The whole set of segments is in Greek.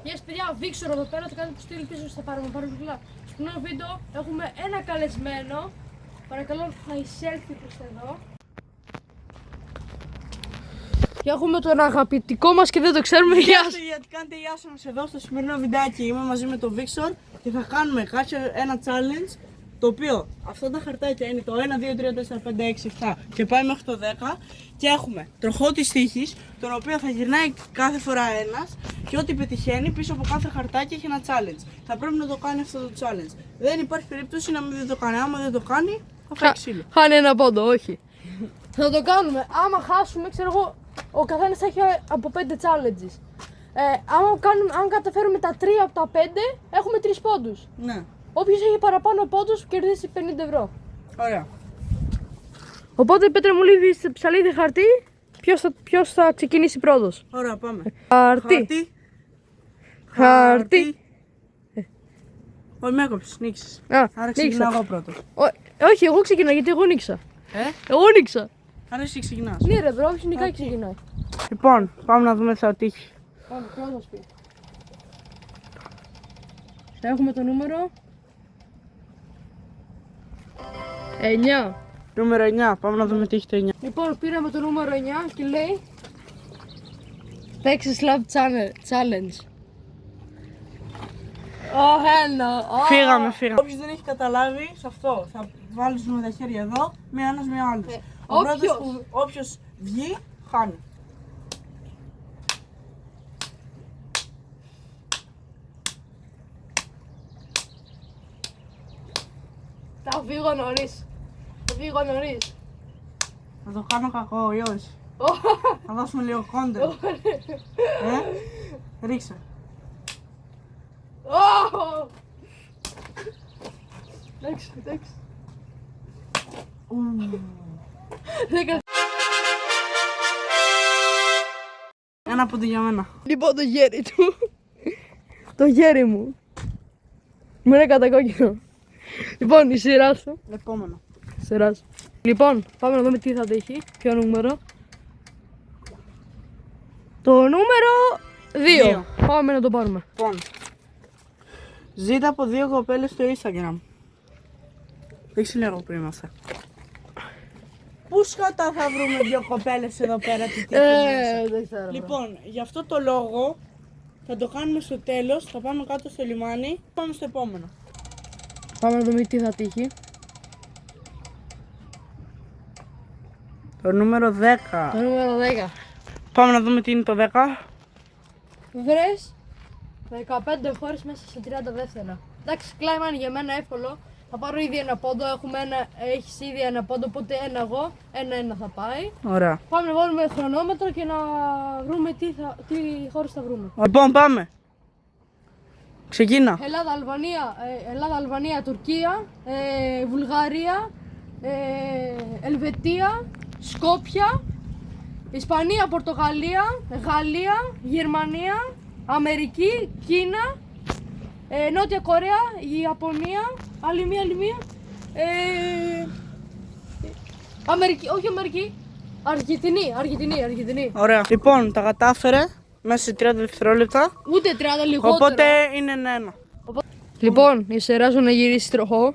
Yes, παιδιά, Βίξορ εδώ πέρα, το κάνετε που στείλει πίσω θα πάρουμε παρακαλώ. Στο νέο βίντεο έχουμε ένα καλεσμένο. Παρακαλώ, θα εισέλθει προς εδώ. Και έχουμε τον αγαπητικό μας και δεν το ξέρουμε. Γεια σας, γιατί κάνετε γεια σας εδώ στο σημερινό βιντεάκι. Είμαι μαζί με τον Βίξορ και θα κάνουμε ένα challenge. Το οποίο αυτά τα χαρτάκια είναι το 1, 2, 3, 4, 5, 6, 7 και πάει μέχρι το 10. Και έχουμε τροχό της τύχης, τον οποίο θα γυρνάει κάθε φορά ένας. Και ό,τι πετυχαίνει πίσω από κάθε χαρτάκι έχει ένα challenge. Θα πρέπει να το κάνει αυτό το challenge. Δεν υπάρχει περίπτωση να μην το κάνει. Άμα δεν το κάνει, θα φάει ξύλο. Χάνει ένα πόντο, όχι. Θα το κάνουμε. Άμα χάσουμε, ξέρω εγώ, ο καθένας θα έχει από 5 challenges. Αν καταφέρουμε τα 3 από τα 5, έχουμε 3 πόντους. Ναι. Όποιος έχει παραπάνω πόντους κερδίσει 50 ευρώ. Ωραία. Οπότε, Πέτρα μου, λύβει σε ψαλίδι χαρτί. Ποιος θα ξεκινήσει πρώτος? Ωραία, πάμε. Χαρτί. Χαρτί. Όχι, με έκοψες, νίξεις. νίξα. Άρα ξεκινάω εγώ πρώτος. Όχι, εγώ ξεκινάω γιατί εγώ νίξα. Εγώ νίξα. Άρα εσύ ξεκινάς. Ναι, ρε, μπρο, όποιος νικάει ξεκινάει. Λοιπόν, πάμε να δούμε θα τύχει. Πάμε, πρώτος πει. Έχουμε το νούμερο 9. Νούμερο 9, πάμε να δούμε τι έχει το 9. Λοιπόν, πήραμε το νούμερο 9 και λέει Texas Love Challenge. Ένα. Φύγαμε. Όποιος δεν έχει καταλάβει, σε αυτό θα βάλουμε τα χέρια εδώ, μία ένας, μία άλλος. Όποιος βγει, χάνει. Θα φύγω νωρίς. Θα το κάνω κακό ή όχι? Θα δώσουμε λίγο κόντρα. Ρίξε. Εντάξει. Ένα πόντο για μένα. Λοιπόν, το χέρι του. Το χέρι μου. Μου είναι κατακόκκινο. Λοιπόν, η σειρά σου. Επόμενο. Σειρά σου. Λοιπόν, πάμε να δούμε τι θα τύχει. Ποιο νούμερο? Το νούμερο 2. Πάμε να το πάρουμε. Λοιπόν, ζήτα από 2 κοπέλες στο Instagram. Δείξει λίγο πριν είμαστε. Πού σκατά θα βρούμε 2 κοπέλες εδώ πέρα τι τύχει μέσα? Δεν ξέρω. Λοιπόν, γι' αυτό το λόγο θα το κάνουμε στο τέλος. Θα πάμε κάτω στο λιμάνι. Πάμε στο επόμενο. Πάμε να δούμε τι θα τύχει. Το νούμερο 10. Το νούμερο 10. Πάμε να δούμε τι είναι το 10. Βρες 15 χώρες μέσα σε 30 δεύτερα. Εντάξει, κλάιμαν για μένα εύκολο. Θα πάρω ήδη ένα πόντο. Έχεις ήδη ένα πόντο, οπότε ένα εγώ, ένα θα πάει. Ωραία. Πάμε να βάλουμε χρονόμετρο και να βρούμε τι χώρες θα βρούμε. Λοιπόν, πάμε. Ξεκίνα. Ελλάδα, Αλβανία, Τουρκία, Βουλγαρία, Ελβετία, Σκόπια, Ισπανία, Πορτογαλία, Γαλλία, Γερμανία, Αμερική, Κίνα, Νότια Κορέα, Ιαπωνία, άλλη μία. Αμερική. Αργεντινή. Ωραία. Λοιπόν, τα κατάφερε μέσα σε 30 δευτερόλεπτα. Ούτε 30 λιγότερο. Οπότε είναι ένα. Λοιπόν, η σειρά σου να γυρίσει τροχό.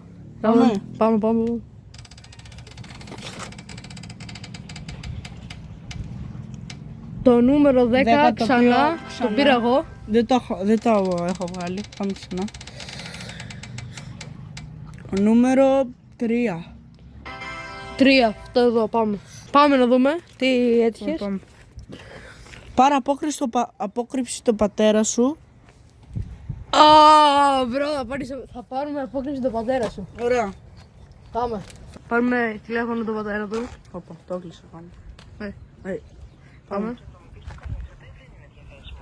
Πάμε. Το νούμερο 10 ξανά, το πήρα εγώ. Δεν το έχω βγάλει. Πάμε ξανά. Το νούμερο 3. 3, αυτό εδώ, πάμε. Πάμε να δούμε τι έτυχες. Πάρε απόκρυψη στο πατέρα σου. Μπρο, θα πάρουμε απόκρυψη τον πατέρα σου. Ωραία. Πάμε. Πάρουμε τηλέφωνο τον πατέρα του. Όπα, το έκλεισα πάνω. Πάμε.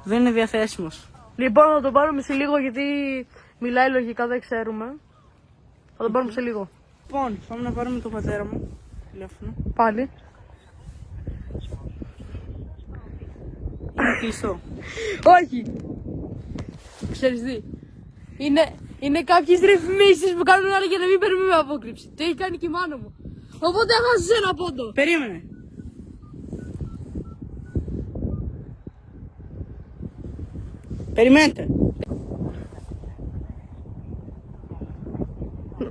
Δεν είναι διαθέσιμος. Λοιπόν, θα τον πάρουμε σε λίγο γιατί μιλάει λογικά, δεν ξέρουμε. Θα τον πάρουμε σε λίγο. Λοιπόν, πάμε να πάρουμε τον πατέρα μου τηλέφωνο. Πάλι. Είναι κλειστό. Όχι. Ξέρεις τι. Είναι κάποιες ρυθμίσεις που κάνουν άλλοι για να μην παίρνουμε απόκρυψη. Το έχει κάνει και η μάνα μου. Οπότε έχασες ένα πόντο. Περίμενε. Περιμένετε.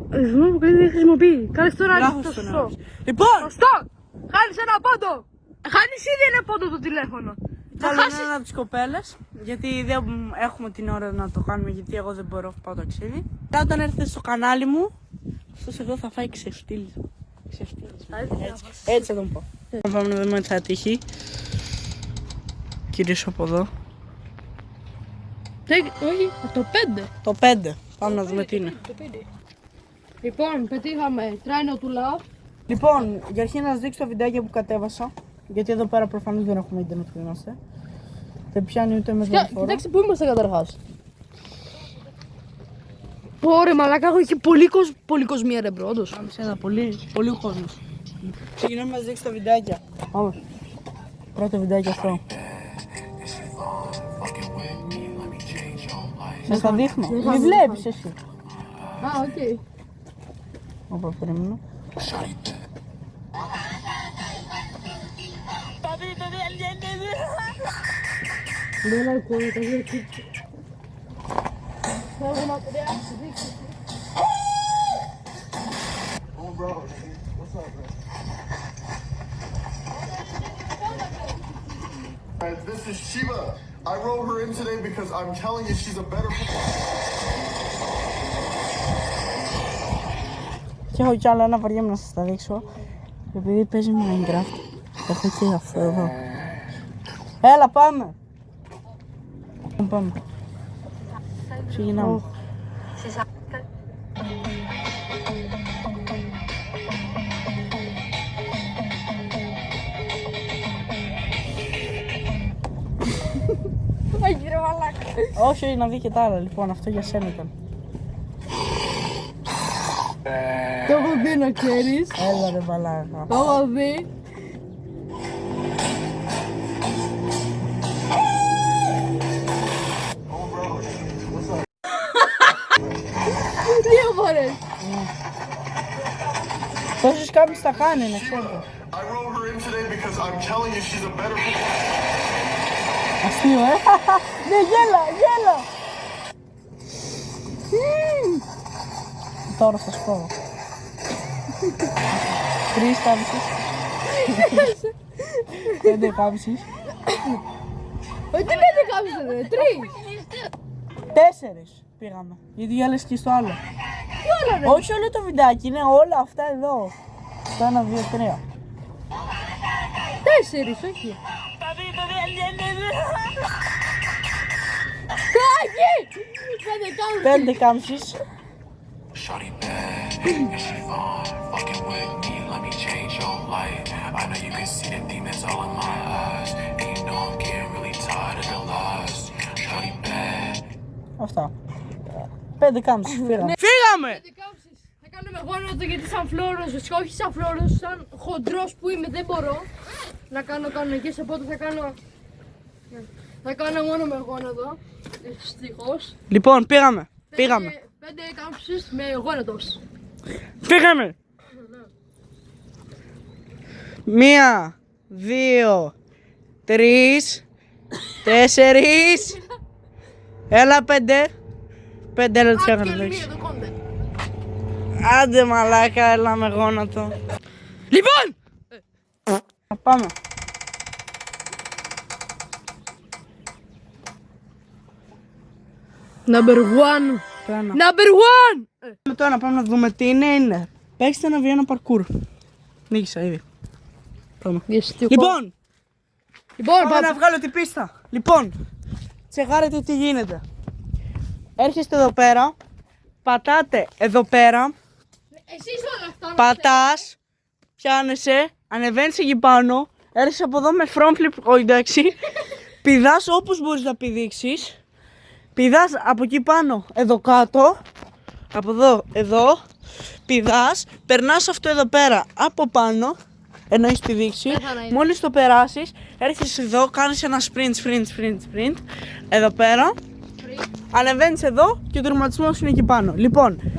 Που δεν χρησιμοποιεί. Κάλες τώρα Λάθος το το σωστό. νερό. Λοιπόν, Σωστό! Χάνεις ένα πόντο! Χάνεις ήδη ένα πόντο το τηλέφωνο. Θα καλό χάσεις. είναι από τις κοπέλες, γιατί δεν έχουμε την ώρα να το κάνουμε, γιατί εγώ δεν μπορώ να πάω ταξίδι. Και όταν έρθετε στο κανάλι μου, αυτός εδώ θα φάει ξεφτύλι. Έτσι θα τον πω. Θα πάμε να δούμε τι θα τύχει. Κυρίως από εδώ. Όχι, το 5. Το 5. Πάμε να δούμε τι είναι. Το 5. Λοιπόν, πετύχαμε Try Not to Laugh. Λοιπόν, για αρχή να σας δείξω τα βιντεάκια που κατέβασα. Γιατί εδώ πέρα προφανώς δεν έχουμε ίντερνετ που είμαστε. Δεν πιάνει ούτε με δορυφόρο. Κοιτάξτε πού είμαστε καταρχάς. Ωραία, μαλάκα, έχω και πολύ κοσμία ρε μπρο, όντως. Πάμε σε ένα πολύ κόσμος. Ξεκινάμε να σας δείξω τα βιντεάκια. Πάμε. Πρώτο βιντεάκι αυτό. Σας τα δείχνω. Μη βλέπεις εσύ. Α, οκ. Όπα, περίμενα. Δεν ακούω, τα δύο κίτσι. Θα έχω μακριά, σου δείξω. This is Shiva. I wrote her in today because I'm telling you she's a better. Και έχω κι άλλο ένα βαριέμαι να σας τα δείξω. Επειδή παίζει Minecraft, έχω και αυτό εδώ. Έλα, πάμε! Πάμε. Ξεκινάμε. Άγιε ρε μαλάκα. Όχι, να δει και τα άλλα. Λοιπόν, αυτό για σένα ήταν. Το έχω δει να ξέρεις. Έλα ρε μπαλάκα. Το έχω δει. Δύο φορές. Τόσες κάποιες τα κάνει, να ξέρετε. I wrote her in today because I'm telling you she's a better. Αστείο, ναι, γέλα! Τώρα θα σου πω. 3 κάμψεις. 5 κάμψεις. Τι πέντε κάμψες ρε, 3. 4 πήγαμε. Γιατί γέλες και στο άλλο. Τι άλλο ρε. Όχι όλο το βιντεάκι, είναι όλα αυτά εδώ. 1, 2, 3. 4, όχι. Τάκι! 5 κάμψες. 5 κάμψεις. Shawty bad, and she fine. Fucking with me, let me change your life. I know you can see the demons all in my eyes, and you know I'm getting really tired of the lies. Shawty bad. Αυτά. 5 κάμψεις, φύγαμε. Θα κάνουμε γόνατο γιατί σαν φλόρος, όχι σαν φλόρος, σαν χοντρός που είμαι δεν μπορώ να κάνω κανονικές, οπότε θα κάνω μόνο με γόνατο, ευτυχώς. Λοιπόν, πήγαμε. 5 κάμψεις με γόνατος. Φύγαμε. 1, 2, 3, 4. Έλα 5. 5 έλα τις έκανα. το content. Άντε μαλάκα, έλα με γόνατο. Λοιπόν! Πάμε. Number 1. Πέρα. Number 1! Τώρα πάμε να δούμε τι είναι. Παίξτε ένα βιένα παρκούρ. Νίκησα ήδη. Πάμε. Λοιπόν, πάμε να βγάλω την πίστα. Λοιπόν, τσεκάρετε τι γίνεται. Έρχεστε εδώ πέρα, πατάτε εδώ πέρα, Εσείς όλα αυτά. πατάς, πιάνεσαι, ανεβαίνεις εκεί πάνω, έρχεσαι από εδώ με front flip, όχι εντάξει, πηδάς όπως μπορείς να πηδήξεις, πηδάς από εκεί πάνω, εδώ κάτω, από εδώ, πηδάς, περνάς αυτό εδώ πέρα από πάνω, ενώ έχεις πηδήξει, μόλις το περάσεις, έρχεσαι εδώ, κάνεις ένα sprint, εδώ πέρα, ανεβαίνεις εδώ και ο τερματισμός είναι εκεί πάνω. Λοιπόν,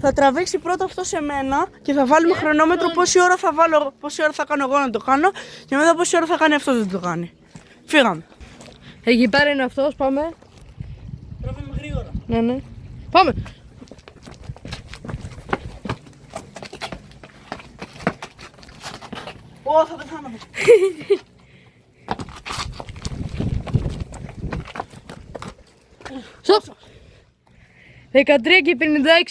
θα τραβήξει πρώτα αυτό σε μένα και θα βάλουμε χρονόμετρο πόση ώρα θα κάνω εγώ να το κάνω και μετά πόση ώρα θα κάνει αυτός να το κάνει. Φύγαμε. Εκεί πέρα είναι αυτός, πάμε. τώρα. Ναι, ναι. Πάμε. Ω, θα πεθάνω. Στοπ. 13 και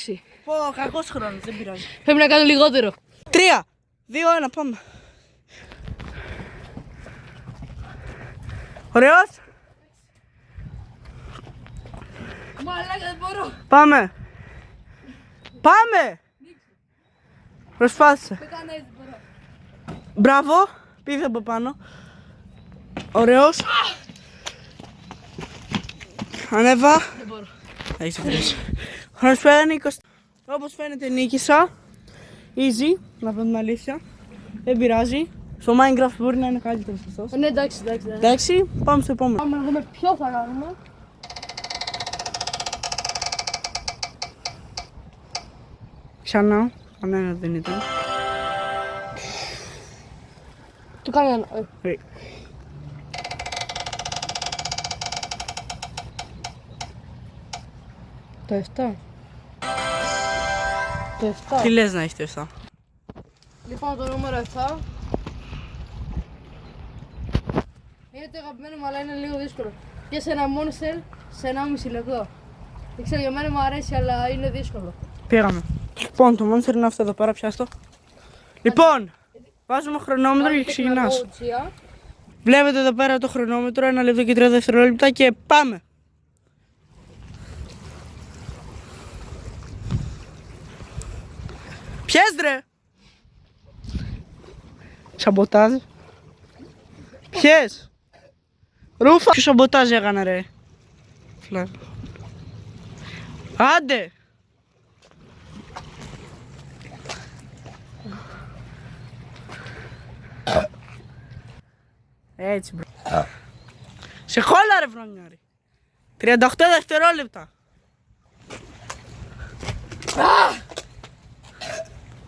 56. Πω, κακός χρόνος, δεν πειράζει. Πρέπει να κάνω λιγότερο. 3, 2, 1, πάμε. Ωραίος. Μαλάκα, δεν μπορώ. Πάμε. Πάμε. Προσπάθησε. Δεν κάνω έτσι, μπορώ. Μπράβο. Πήγε από πάνω. Ωραίος. Ανέβα. Δεν μπορώ. Έχεις βρέσει. Χρόνος πέρανε 20. Όπως φαίνεται νίκησα. Easy, να πω την αλήθεια. Δεν πειράζει. Στο Minecraft μπορεί να είναι καλύτερος αυτός. Ναι, εντάξει, εντάξει. Εντάξει, πάμε στο επόμενο. Πάμε να δούμε ποιο θα κάνουμε. Ξανά. Κανένα δεν ήταν. Του κάνει ένα. Το 7. Το 7. Τι λες να έχετε αυτά. Λοιπόν, το νούμερο 7. Είναι το αγαπημένο μου, αλλά είναι λίγο δύσκολο. Και σε ένα monster σε 1,5 λεπτό. Δεν ξέρω, για μένα μου αρέσει, αλλά είναι δύσκολο. Πήγαμε. Λοιπόν, το monster είναι αυτό εδώ πέρα, πιάστο. Λοιπόν, βάζουμε χρονόμετρο και ξεκινάς. Βλέπετε εδώ πέρα το χρονόμετρο, 1 λεπτό και 30 δευτερόλεπτα και πάμε. Πιες ρε! Σαμποτάζ. Πιες! Ρούφα! Ποιο σαμποτάζ έκανα ρε? Άντε! Έτσι μπρο. Σε χόλα ρε βρονιάρη. 38 δευτερόλεπτα.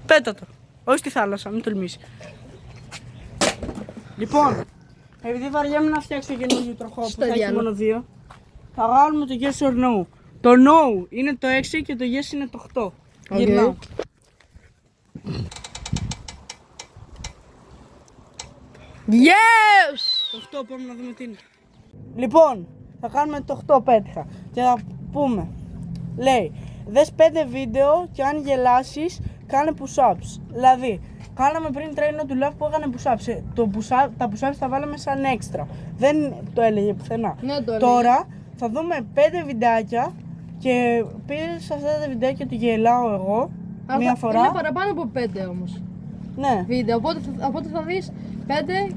Πέτα το. Όχι στη θάλασσα, μην τολμήσει. Λοιπόν, επειδή βαριέμαι να φτιάξω καινούργιο τροχό που θα έχει μόνο 2, θα βάλουμε το yes or no. Το no είναι το 6 και το yes είναι το 8. Γυρνάω. Yes! Το 8 πάμε να δούμε τι είναι. Λοιπόν, θα κάνουμε το 8 πέτυχα και θα πούμε. Λέει, δες 5 βίντεο και αν γελάσεις κάνε push-ups. Δηλαδή, κάναμε πριν τρέινο του Love που έκανε push-ups. Τα push-ups τα βάλαμε σαν έξτρα. Δεν το έλεγε πουθενά. Ναι, το έλεγε. Τώρα θα δούμε 5 βιντεάκια και πήρε σε αυτά τα βιντεάκια του γελάω εγώ μία φορά. Είναι παραπάνω από 5 όμως Ναι. βίντεο, οπότε θα δεις 5,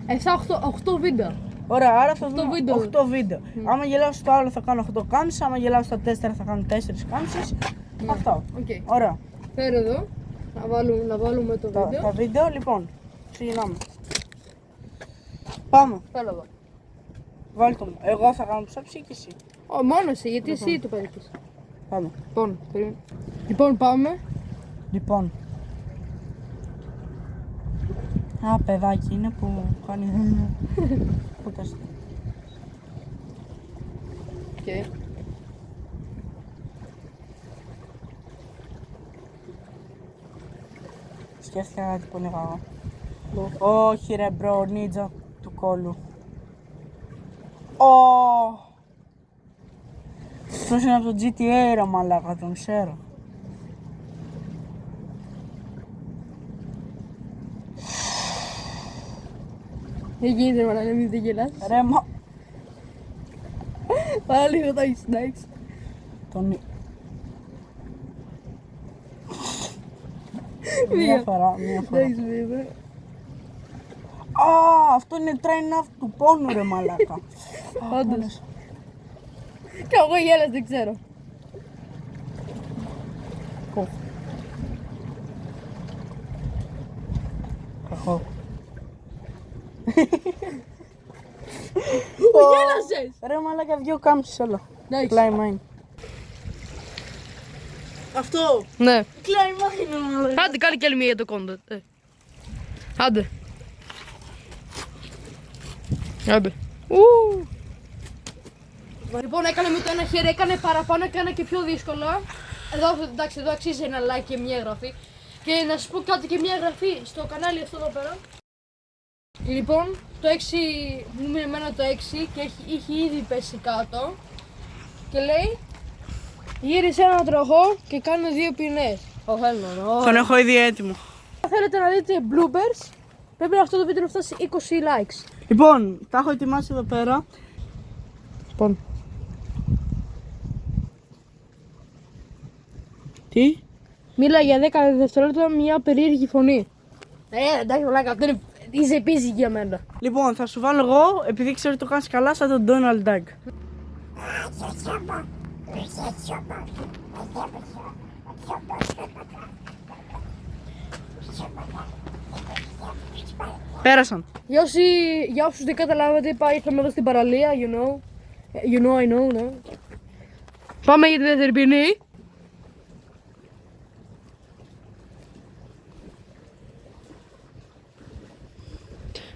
7, 8 βίντεο. Ωραία, άρα θα δούμε βίντεο. 8 βίντεο. Άμα γελάω στο άλλο θα κάνω 8 κάμψεις, άμα γελάω στα 4 θα κάνω 4 κάμψεις. Αυτό. Okay. Ωραία. Φέρε εδώ, να βάλουμε το βίντεο. Τα βίντεο, λοιπόν, ξεκινάμε. Πάμε. Φέρε εδώ. Βάλτε μου. Εγώ θα κάνω ψάψη και εσύ. Μόνο εσύ, γιατί εσύ το πέτυχες. Πάμε. Λοιπόν, πάμε. Λοιπόν. Α, παιδάκι είναι που κάνει. Πού τα στείλω. Okay. Σκέφτηκα κάτι πολύ γάγα. Όχι ρε μπρο, νίτζα του κόλου. Αυτός είναι από το GTA ρε μαλάκα, τον ξέρω. Δεν γίνεται να μην δεν γελάς. Ρε μα... Πάρα λίγο το έχεις, εντάξει. Τον... Μία φορά. Εντάξει, βέβαια. Α, αυτό είναι train out του πόνου ρε μαλάκα. Όντως. Κι εγώ γέλας, δεν ξέρω. Πού. Κακό. Γέλασες! Ρε μαλάκα, 2 κάμψεις όλα. Εντάξει. Κλάι μάιν. Αυτό. Ναι. Κλάι μάιν είναι μαλάκα. Άντε, κάνε κι άλλη μία για το content. Άντε. Άντε. Λοιπόν, έκανε με το ένα χέρι, έκανε παραπάνω, έκανε και πιο δύσκολα. Εδώ, εντάξει, εδώ αξίζει ένα like και μια εγγραφή. Και να σας πω κάτι και μια εγγραφή στο κανάλι αυτό εδώ πέρα. Λοιπόν, το 6, μου μείνει εμένα το 6 και είχε ήδη πέσει κάτω. Και λέει, γύρισε ένα τροχό και κάνω 2 ποινές. Τον έχω ήδη έτοιμο. Αν θέλετε να δείτε bloopers, πρέπει αυτό το βίντεο να φτάσει 20 likes. Λοιπόν, τα έχω ετοιμάσει εδώ πέρα. Λοιπόν. Τι? Μίλα για 10 δευτερόλεπτα μια περίεργη φωνή. Εντάξει, βλάκα, αυτό είναι easy peasy για μένα. Λοιπόν, θα σου βάλω εγώ, επειδή ξέρω ότι το κάνεις καλά, σαν τον Donald Duck. Πέρασαν. Για όσους δεν καταλάβατε, ήρθαμε εδώ στην παραλία, you know, I know, ναι. Πάμε για τη δεύτερη ποινή.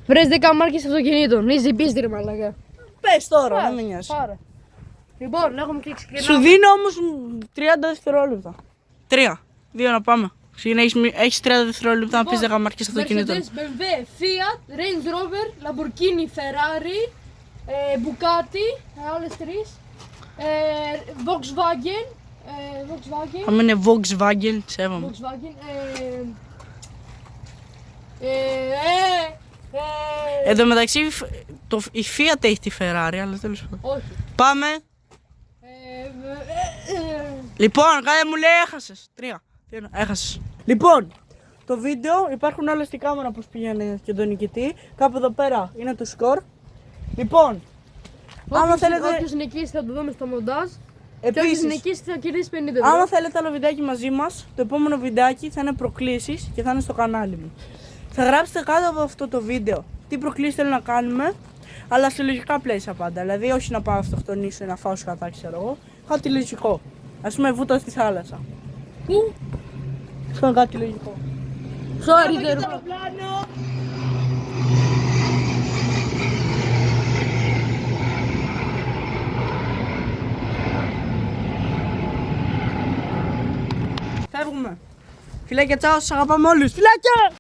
Βρες 10 μάρκες αυτοκινήτων, easy peasy ρε μαλάκα. Πες τώρα, δεν με νοιάζει. Πάρε. Λοιπόν, έχουμε και ξεκινάμε. Σου δίνω όμως 30 δευτερόλεπτα. 3, 2 να πάμε. Έχεις 30 δευτερόλεπτα να πεις 10 μάρκες αυτοκινήτων. Mercedes, BMW, Fiat, Range Rover, Lamborghini, Ferrari, Bugatti, όλες τρεις, Volkswagen, Αν είναι Volkswagen, σέβομαι. Volkswagen, Εν τω μεταξύ η Fiat έχει τη Ferrari, αλλά τέλος πάντων. όχι, Πάμε. Λοιπόν, κάτι μου λέει έχασες. 3, 2, έχασες. Λοιπόν, το βίντεο υπάρχουν όλα στην κάμερα πως πήγαινε και τον νικητή. Κάπου εδώ πέρα είναι το σκορ. Λοιπόν, άμα θέλετε. όποιος νικήσει θα το δούμε στο μοντάζ και όποιος Επίσης, νικήσει θα κερδίσει 50 ευρώ. άμα θέλετε άλλο βιντεάκι μαζί μας, το επόμενο βιντεάκι θα είναι προκλήσεις και θα είναι στο κανάλι μου. Θα γράψετε κάτω από αυτό το βίντεο τι προκλήσεις θέλω να κάνουμε, αλλά σε λογικά πλαίσια πάντα. Δηλαδή, όχι να πάω αυτοκτονήσω ή να φάω σκατά, ξέρω εγώ. Κάτι λογικό. Ας πούμε, βούτα στη θάλασσα. Πού? Αυτό κάτι λογικό. Sorry, δεν Πλάνο. Φεύγουμε. Φιλάκια, τσάω, σας αγαπάμε όλους. Φιλάκια!